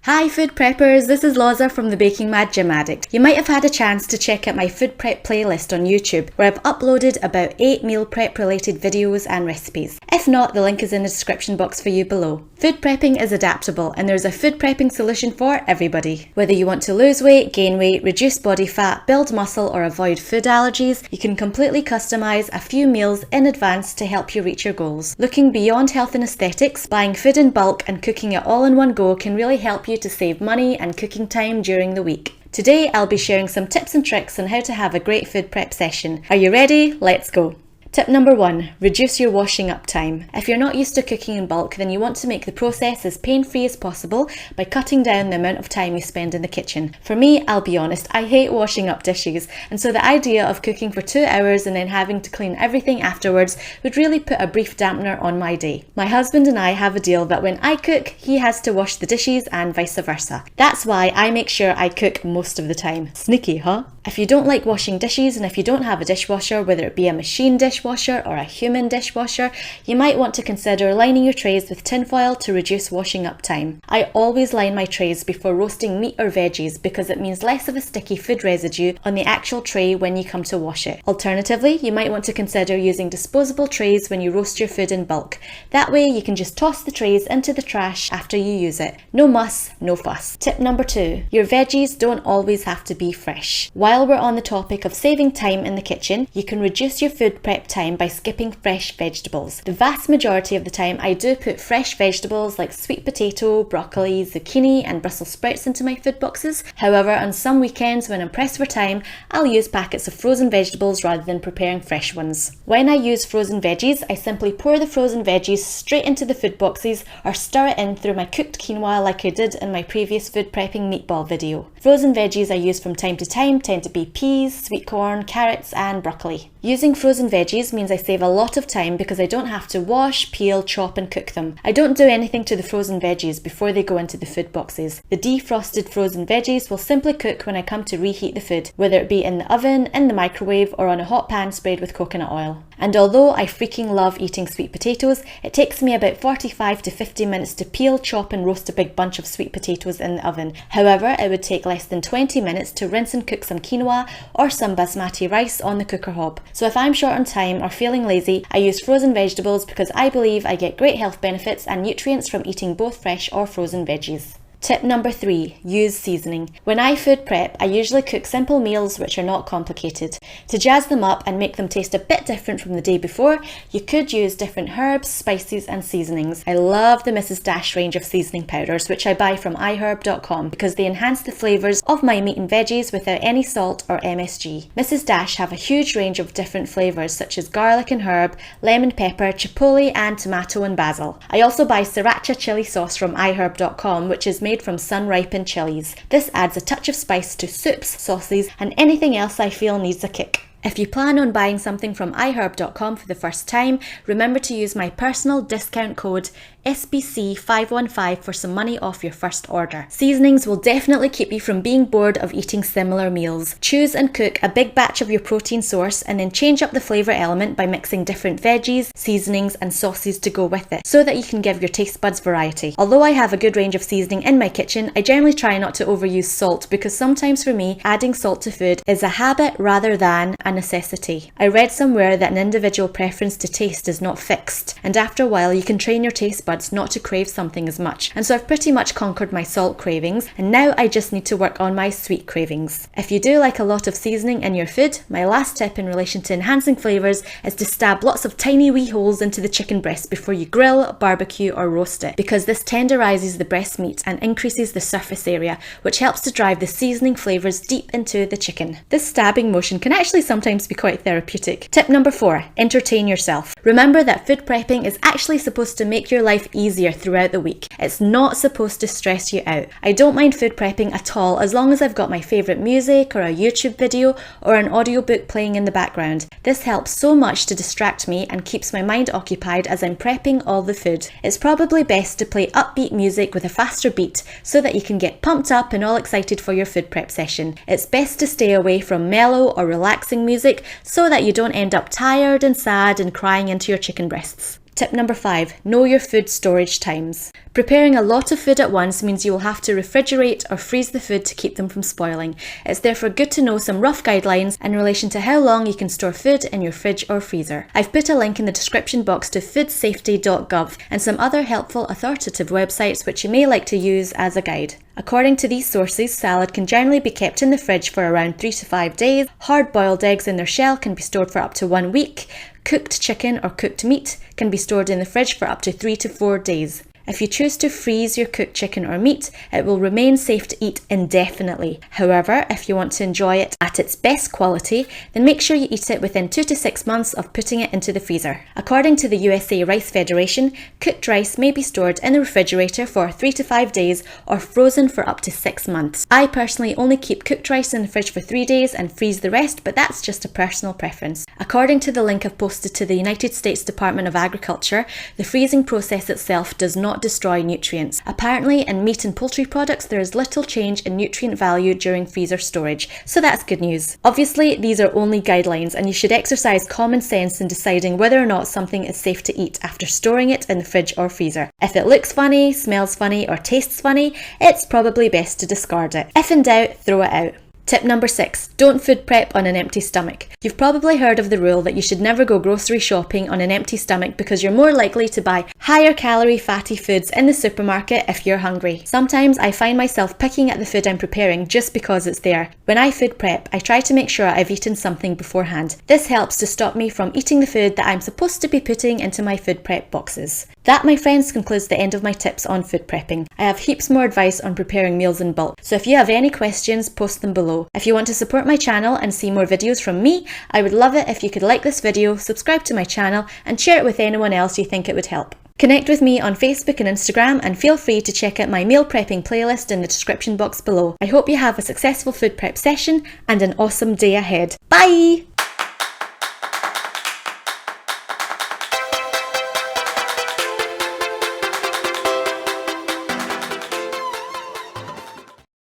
Hi food preppers, this is Loza from the Baking Mad Gym Addict. You might have had a chance to check out my food prep playlist on YouTube where I've uploaded about 8 meal prep related videos and recipes. If not, the link is in the description box for you below. Food prepping is adaptable and there's a food prepping solution for everybody. Whether you want to lose weight, gain weight, reduce body fat, build muscle or avoid food allergies, you can completely customize a few meals in advance to help you reach your goals. Looking beyond health and aesthetics, buying food in bulk and cooking it all in one go can really help you to save money and cooking time during the week. Today I'll be sharing some tips and tricks on how to have a great food prep session. Are you ready? Let's go! Tip number 1, reduce your washing up time. If you're not used to cooking in bulk, then you want to make the process as pain-free as possible by cutting down the amount of time you spend in the kitchen. For me, I'll be honest, I hate washing up dishes, and so the idea of cooking for 2 hours and then having to clean everything afterwards would really put a brief dampener on my day. My husband and I have a deal that when I cook, he has to wash the dishes and vice versa. That's why I make sure I cook most of the time. Sneaky, huh? If you don't like washing dishes and if you don't have a dishwasher, whether it be a machine dishwasher or a human dishwasher, you might want to consider lining your trays with tinfoil to reduce washing up time. I always line my trays before roasting meat or veggies because it means less of a sticky food residue on the actual tray when you come to wash it. Alternatively, you might want to consider using disposable trays when you roast your food in bulk. That way you can just toss the trays into the trash after you use it. No muss, no fuss. Tip number 2, your veggies don't always have to be fresh. While we're on the topic of saving time in the kitchen, you can reduce your food prep time by skipping fresh vegetables. The vast majority of the time I do put fresh vegetables like sweet potato, broccoli, zucchini and Brussels sprouts into my food boxes. However, on some weekends when I'm pressed for time, I'll use packets of frozen vegetables rather than preparing fresh ones. When I use frozen veggies, I simply pour the frozen veggies straight into the food boxes or stir it in through my cooked quinoa like I did in my previous food prepping meatball video. Frozen veggies I use from time to time tend to be peas, sweet corn, carrots and broccoli. Using frozen veggies means I save a lot of time because I don't have to wash, peel, chop and cook them. I don't do anything to the frozen veggies before they go into the food boxes. The defrosted frozen veggies will simply cook when I come to reheat the food, whether it be in the oven, in the microwave or on a hot pan sprayed with coconut oil. And although I freaking love eating sweet potatoes, it takes me about 45 to 50 minutes to peel, chop and roast a big bunch of sweet potatoes in the oven. However, it would take less than 20 minutes to rinse and cook some quinoa or some basmati rice on the cooker hob. So if I'm short on time or feeling lazy, I use frozen vegetables because I believe I get great health benefits and nutrients from eating both fresh or frozen veggies. Tip number 3, use seasoning. When I food prep, I usually cook simple meals which are not complicated. To jazz them up and make them taste a bit different from the day before, you could use different herbs, spices and seasonings. I love the Mrs. Dash range of seasoning powders which I buy from iHerb.com because they enhance the flavours of my meat and veggies without any salt or MSG. Mrs. Dash have a huge range of different flavours such as garlic and herb, lemon pepper, chipotle and tomato and basil. I also buy sriracha chili sauce from iHerb.com which is made from sun-ripened chilies. This adds a touch of spice to soups, sauces and anything else I feel needs a kick. If you plan on buying something from iHerb.com for the first time, remember to use my personal discount code SBC515 for some money off your first order. Seasonings will definitely keep you from being bored of eating similar meals. Choose and cook a big batch of your protein source and then change up the flavour element by mixing different veggies, seasonings and sauces to go with it so that you can give your taste buds variety. Although I have a good range of seasoning in my kitchen, I generally try not to overuse salt because sometimes for me, adding salt to food is a habit rather than a necessity. I read somewhere that an individual preference to taste is not fixed, and after a while you can train your taste buds not to crave something as much. And so I've pretty much conquered my salt cravings, and now I just need to work on my sweet cravings. If you do like a lot of seasoning in your food, my last tip in relation to enhancing flavours is to stab lots of tiny wee holes into the chicken breast before you grill, barbecue or roast it, because this tenderises the breast meat and increases the surface area, which helps to drive the seasoning flavours deep into the chicken. This stabbing motion can actually sometimes be quite therapeutic. Tip number 4, entertain yourself. Remember that food prepping is actually supposed to make your life easier throughout the week. It's not supposed to stress you out. I don't mind food prepping at all as long as I've got my favourite music or a YouTube video or an audiobook playing in the background. This helps so much to distract me and keeps my mind occupied as I'm prepping all the food. It's probably best to play upbeat music with a faster beat so that you can get pumped up and all excited for your food prep session. It's best to stay away from mellow or relaxing music so that you don't end up tired and sad and crying into your chicken breasts. Tip number 5, know your food storage times. Preparing a lot of food at once means you will have to refrigerate or freeze the food to keep them from spoiling. It's therefore good to know some rough guidelines in relation to how long you can store food in your fridge or freezer. I've put a link in the description box to foodsafety.gov and some other helpful authoritative websites which you may like to use as a guide. According to these sources, salad can generally be kept in the fridge for around 3 to 5 days, hard-boiled eggs in their shell can be stored for up to 1 week, cooked chicken or cooked meat can be stored in the fridge for up to 3 to 4 days. If you choose to freeze your cooked chicken or meat, it will remain safe to eat indefinitely. However, if you want to enjoy it at its best quality, then make sure you eat it within 2 to 6 months of putting it into the freezer. According to the USA Rice Federation, cooked rice may be stored in the refrigerator for 3 to 5 days or frozen for up to 6 months. I personally only keep cooked rice in the fridge for 3 days and freeze the rest, but that's just a personal preference. According to the link I've posted to the United States Department of Agriculture, the freezing process itself does not destroy nutrients. Apparently, in meat and poultry products, there is little change in nutrient value during freezer storage, so that's good news. Obviously, these are only guidelines, and you should exercise common sense in deciding whether or not something is safe to eat after storing it in the fridge or freezer. If it looks funny, smells funny, or tastes funny, it's probably best to discard it. If in doubt, throw it out. Tip number 6. Don't food prep on an empty stomach. You've probably heard of the rule that you should never go grocery shopping on an empty stomach because you're more likely to buy higher calorie fatty foods in the supermarket if you're hungry. Sometimes I find myself picking at the food I'm preparing just because it's there. When I food prep, I try to make sure I've eaten something beforehand. This helps to stop me from eating the food that I'm supposed to be putting into my food prep boxes. That, my friends, concludes the end of my tips on food prepping. I have heaps more advice on preparing meals in bulk, so if you have any questions, post them below. If you want to support my channel and see more videos from me, I would love it if you could like this video, subscribe to my channel, and share it with anyone else you think it would help. Connect with me on Facebook and Instagram, and feel free to check out my meal prepping playlist in the description box below. I hope you have a successful food prep session and an awesome day ahead. Bye!